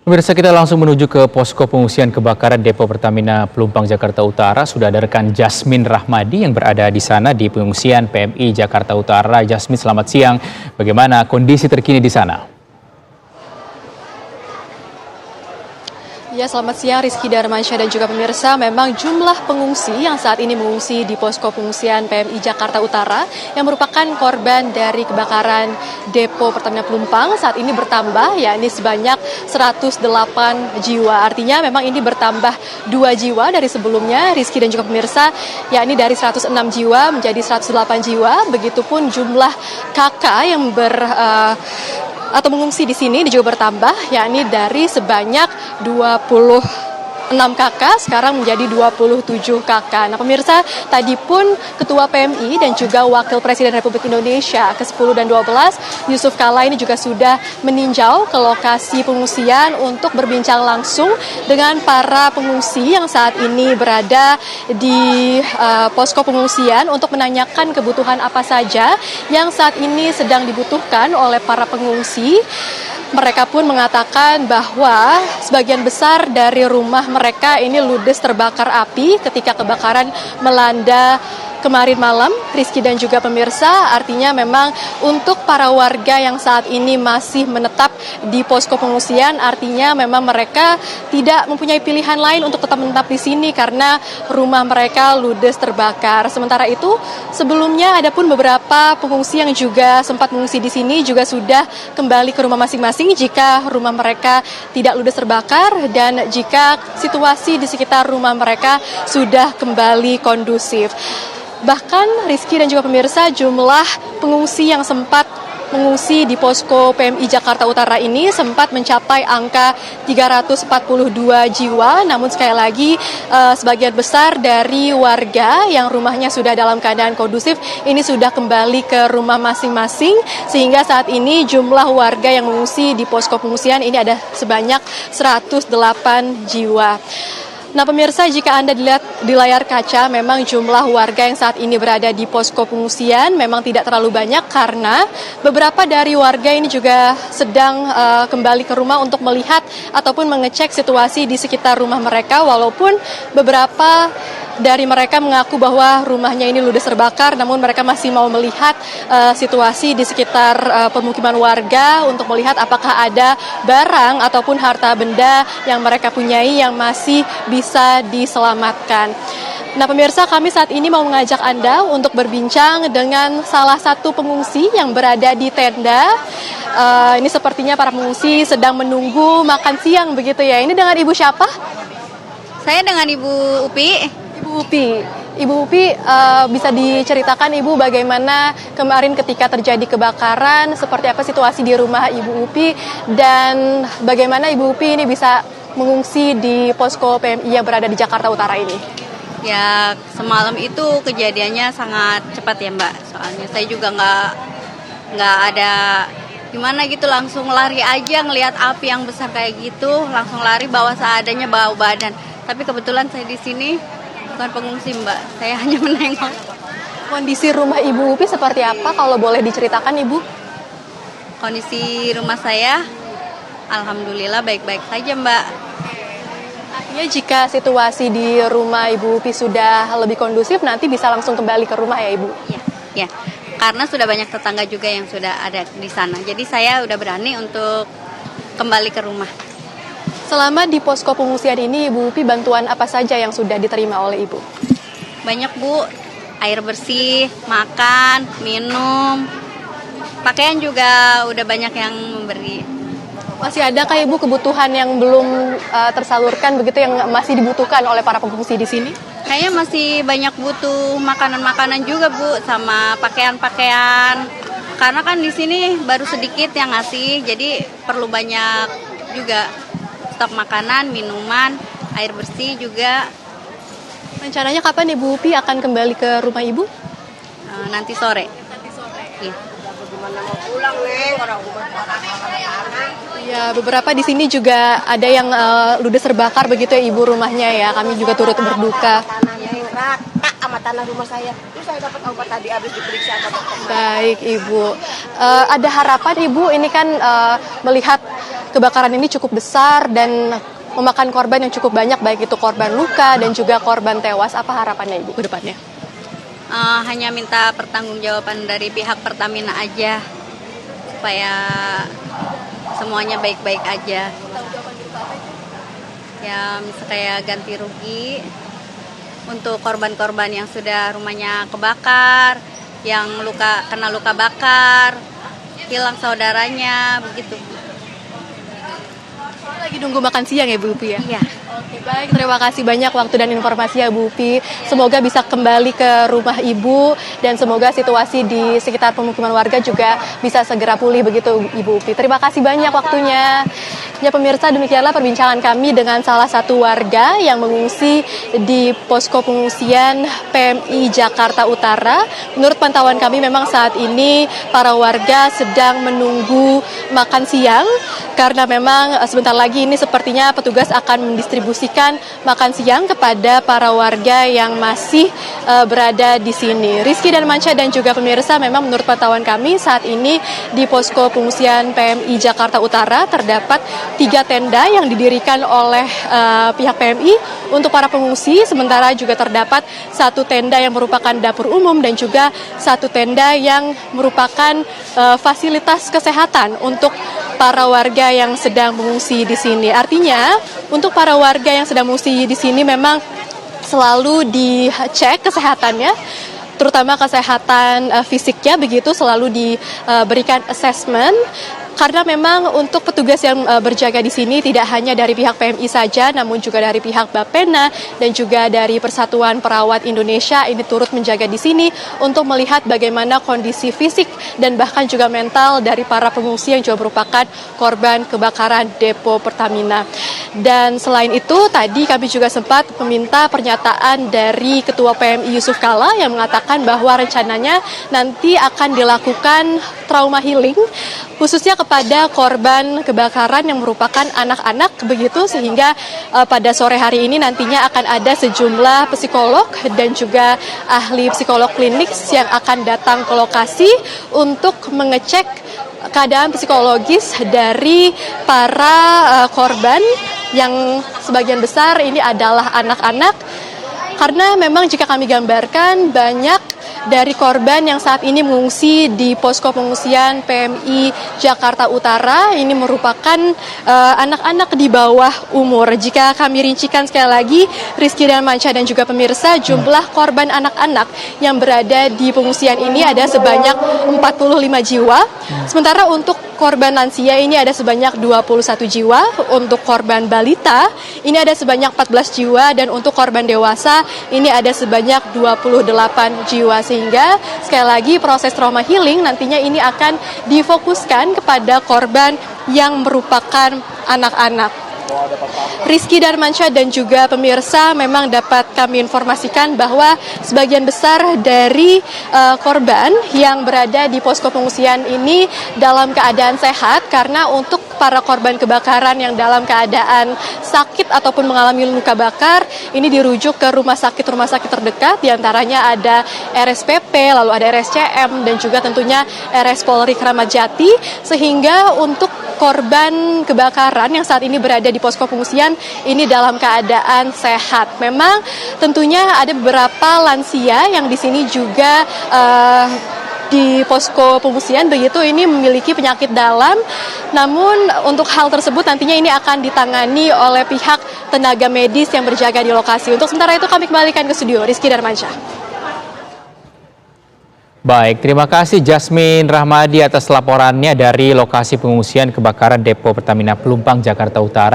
Pemirsa, kita langsung menuju ke posko pengungsian kebakaran Depo Pertamina Pelumpang Jakarta Utara. Sudah ada rekan Jasmine Rahmadi yang berada di sana di pengungsian PMI Jakarta Utara. Jasmine, selamat siang. Bagaimana kondisi terkini di sana? Ya, selamat siang Rizky Darmansyah dan juga pemirsa. Memang jumlah pengungsi yang saat ini mengungsi di posko pengungsian PMI Jakarta Utara yang merupakan korban dari kebakaran Depo Pertamina Pelumpang saat ini bertambah, yakni sebanyak 108 jiwa. Artinya memang ini bertambah 2 jiwa dari sebelumnya, Rizky dan juga pemirsa, yakni dari 106 jiwa menjadi 108 jiwa. Begitupun jumlah kakak yang mengungsi di sini juga bertambah, yakni dari sebanyak 26 kakak sekarang menjadi 27 kakak. Nah pemirsa, tadi pun Ketua PMI dan juga Wakil Presiden Republik Indonesia ke-10 dan 12 Yusuf Kala ini juga sudah meninjau ke lokasi pengungsian untuk berbincang langsung dengan para pengungsi yang saat ini berada di posko pengungsian untuk menanyakan kebutuhan apa saja yang saat ini sedang dibutuhkan oleh para pengungsi. Mereka pun mengatakan bahwa sebagian besar dari rumah mereka ini ludes terbakar api ketika kebakaran melanda kemarin malam, Rizky dan juga pemirsa. Artinya memang untuk para warga yang saat ini masih menetap di posko pengungsian, artinya memang mereka tidak mempunyai pilihan lain untuk tetap menetap di sini karena rumah mereka ludes terbakar. Sementara itu, sebelumnya ada pun beberapa pengungsi yang juga sempat mengungsi di sini juga sudah kembali ke rumah masing-masing jika rumah mereka tidak ludes terbakar dan jika situasi di sekitar rumah mereka sudah kembali kondusif. Bahkan Rizky dan juga pemirsa, jumlah pengungsi yang sempat mengungsi di posko PMI Jakarta Utara ini sempat mencapai angka 342 jiwa. Namun sekali lagi sebagian besar dari warga yang rumahnya sudah dalam keadaan kondusif ini sudah kembali ke rumah masing-masing, sehingga saat ini jumlah warga yang mengungsi di posko pengungsian ini ada sebanyak 108 jiwa. Nah pemirsa, jika Anda dilihat di layar kaca, memang jumlah warga yang saat ini berada di posko pengungsian memang tidak terlalu banyak karena beberapa dari warga ini juga sedang kembali ke rumah untuk melihat ataupun mengecek situasi di sekitar rumah mereka, walaupun beberapa dari mereka mengaku bahwa rumahnya ini ludes terbakar, namun mereka masih mau melihat situasi di sekitar pemukiman warga untuk melihat apakah ada barang ataupun harta benda yang mereka punyai yang masih bisa diselamatkan. Nah pemirsa, kami saat ini mau mengajak Anda untuk berbincang dengan salah satu pengungsi yang berada di tenda. Ini sepertinya para pengungsi sedang menunggu makan siang begitu ya. Ini dengan Ibu siapa? Saya dengan Ibu Upi. Ibu Upi, bisa diceritakan Ibu bagaimana kemarin ketika terjadi kebakaran, seperti apa situasi di rumah Ibu Upi, dan bagaimana Ibu Upi ini bisa mengungsi di posko PMI yang berada di Jakarta Utara ini? Ya, semalam itu kejadiannya sangat cepat ya Mbak. Soalnya saya juga nggak ada gimana gitu, langsung lari aja ngelihat api yang besar kayak gitu, langsung lari bawa seadanya, bawa badan. Tapi kebetulan saya di sini bukan pengungsi Mbak, saya hanya menengok. Kondisi rumah Ibu Upi seperti apa kalau boleh diceritakan Ibu? Kondisi rumah saya, alhamdulillah baik-baik saja Mbak. Artinya jika situasi di rumah Ibu Upi sudah lebih kondusif, nanti bisa langsung kembali ke rumah ya Ibu? Ya, karena sudah banyak tetangga juga yang sudah ada di sana. Jadi saya udah berani untuk kembali ke rumah. Selama di posko pengungsian ini, Ibu Upi, bantuan apa saja yang sudah diterima oleh Ibu? Banyak Bu, air bersih, makan, minum, pakaian juga udah banyak yang memberi. Masih adakah Ibu kebutuhan yang belum tersalurkan begitu yang masih dibutuhkan oleh para pengungsi di sini? Kayaknya masih banyak butuh makanan-makanan juga Bu, sama pakaian-pakaian. Karena kan di sini baru sedikit yang ngasih, jadi perlu banyak juga stok makanan, minuman, air bersih juga. Rencananya kapan Ibu Upi akan kembali ke rumah Ibu? Nanti sore. Iya. Ya, beberapa di sini juga ada yang ludes terbakar begitu ya Ibu rumahnya ya. Kami juga turut berduka. sama tanah rumah saya. Terus saya dapat obat tadi habis diperiksa sama dokter. Baik Ibu, ada harapan Ibu ini kan melihat kebakaran ini cukup besar dan memakan korban yang cukup banyak, baik itu korban luka dan juga korban tewas. Apa harapannya Ibu ke depannya? Hanya minta pertanggungjawaban dari pihak Pertamina aja supaya semuanya baik-baik aja. Ya, misalnya kayak ganti rugi untuk korban-korban yang sudah rumahnya kebakar, yang kena luka bakar, hilang saudaranya, begitu. Lagi nunggu makan siang ya Bu Upi ya? Iya. Oke, baik, terima kasih banyak waktu dan informasi ya Bu Upi. Semoga bisa kembali ke rumah Ibu dan semoga situasi di sekitar pemukiman warga juga bisa segera pulih begitu Ibu Upi. Terima kasih banyak waktunya. Ya pemirsa, demikianlah perbincangan kami dengan salah satu warga yang mengungsi di posko pengungsian PMI Jakarta Utara. Menurut pantauan kami memang saat ini para warga sedang menunggu makan siang karena memang sebentar lagi ini sepertinya petugas akan mendistribusikan makan siang kepada para warga yang masih berada di sini. Rizky dan Manca dan juga pemirsa, memang menurut pantauan kami saat ini di posko pengungsian PMI Jakarta Utara terdapat 3 tenda yang didirikan oleh pihak PMI untuk para pengungsi, sementara juga terdapat 1 tenda yang merupakan dapur umum dan juga 1 tenda yang merupakan fasilitas kesehatan untuk para warga yang sedang mengungsi di sini. Artinya, untuk para warga yang sedang mengungsi di sini memang selalu dicek kesehatannya, terutama kesehatan fisiknya, begitu selalu diberikan assessment. Karena memang untuk petugas yang berjaga di sini tidak hanya dari pihak PMI saja, namun juga dari pihak Bapena dan juga dari Persatuan Perawat Indonesia ini turut menjaga di sini untuk melihat bagaimana kondisi fisik dan bahkan juga mental dari para pengungsi yang juga merupakan korban kebakaran depo Pertamina. Dan selain itu, tadi kami juga sempat meminta pernyataan dari Ketua PMI Yusuf Kala yang mengatakan bahwa rencananya nanti akan dilakukan trauma healing khususnya kepada korban kebakaran yang merupakan anak-anak begitu, sehingga pada sore hari ini nantinya akan ada sejumlah psikolog dan juga ahli psikolog klinik yang akan datang ke lokasi untuk mengecek keadaan psikologis dari para korban yang sebagian besar ini adalah anak-anak. Karena memang jika kami gambarkan banyak dari korban yang saat ini mengungsi di posko pengungsian PMI Jakarta Utara ini merupakan anak-anak di bawah umur. Jika kami rincikan sekali lagi, Rizky dan Manca dan juga pemirsa, jumlah korban anak-anak yang berada di pengungsian ini ada sebanyak 45 jiwa. Sementara untuk korban lansia ini ada sebanyak 21 jiwa, untuk korban balita ini ada sebanyak 14 jiwa, dan untuk korban dewasa ini ada sebanyak 28 jiwa. Sehingga sekali lagi proses trauma healing nantinya ini akan difokuskan kepada korban yang merupakan anak-anak. Rizky Darmansyah dan juga pemirsa, memang dapat kami informasikan bahwa sebagian besar dari korban yang berada di posko pengungsian ini dalam keadaan sehat, karena untuk para korban kebakaran yang dalam keadaan sakit ataupun mengalami luka bakar ini dirujuk ke rumah sakit terdekat, diantaranya ada RSPP, lalu ada RSCM dan juga tentunya RS Polri Kramat Jati, sehingga untuk korban kebakaran yang saat ini berada di posko pengungsian ini dalam keadaan sehat. Memang tentunya ada beberapa lansia yang di sini juga di posko pengungsian begitu ini memiliki penyakit dalam. Namun untuk hal tersebut nantinya ini akan ditangani oleh pihak tenaga medis yang berjaga di lokasi. Untuk sementara itu kami kembalikan ke studio, Rizky Darmansyah. Baik, terima kasih Jasmine Rahmadi atas laporannya dari lokasi pengungsian kebakaran depo Pertamina Pelumpang, Jakarta Utara.